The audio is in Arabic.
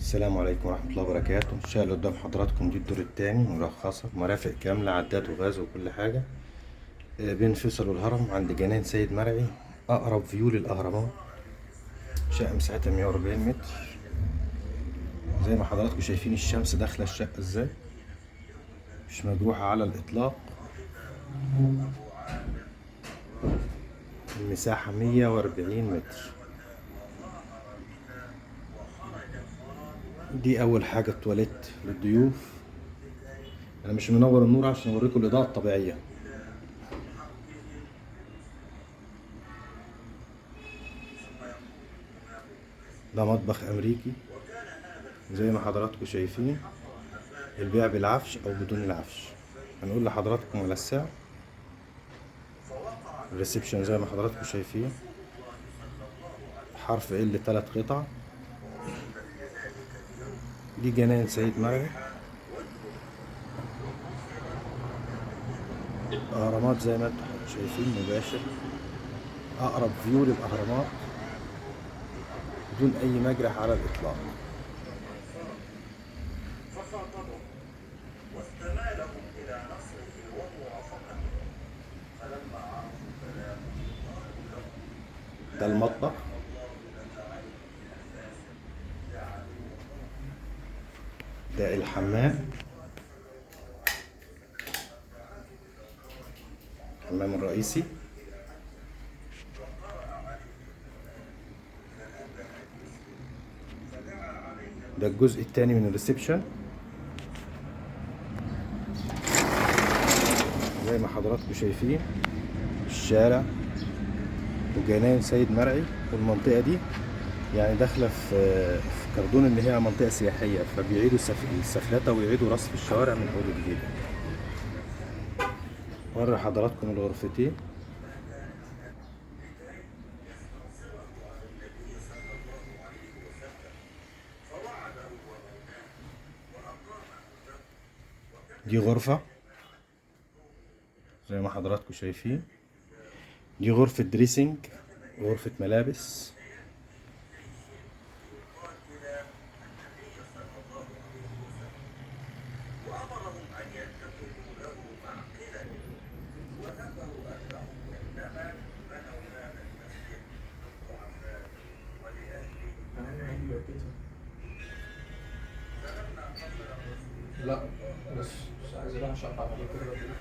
السلام عليكم ورحمة الله وبركاته. الشقة اللي قدام حضراتكم دي الدور التاني، مرخصة، مرافق كاملة، عداد وغاز وكل حاجة. بين فيصل والهرم عند جنان سيد مرعي، أقرب فيو للأهرامات. شقة مساحتها 140 متر. زي ما حضراتكم شايفين الشمس داخلة الشقة ازاي، مش مجروحة على الإطلاق. المساحة 140 متر. دي أول حاجة التواليت للضيوف. أنا مش منور النور عشان أوريكم الإضاءة الطبيعية. ده مطبخ أمريكي زي ما حضراتكم شايفين، البيع بالعفش أو بدون العفش. هنقول لحضراتكم على السعر. الريسبشن زي ما حضراتكم شايفين، حرف ال 3 قطع. دي جنان سيد مرعي، اهرامات زي ما انتم شايفين مباشر، اقرب فيو للاهرامات بدون اي مجرح على الاطلاق. ده المطبخ. ده الحمام، الحمام الرئيسي. ده الجزء الثاني من الريسبشن زي ما حضراتكم شايفين، الشارع وجنان سيد مرعي. والمنطقة دي يعني داخلة في كردون، اللي هي منطقة سياحية، فبيعيدوا السفلتة ويعيدوا رصف الشوارع من أول وجديد. وري حضراتكم الغرفتين. دي غرفة زي ما حضراتكم شايفين، دي غرفة دريسنج، غرفة ملابس. لا، بس عايز اروح اشرح على كده.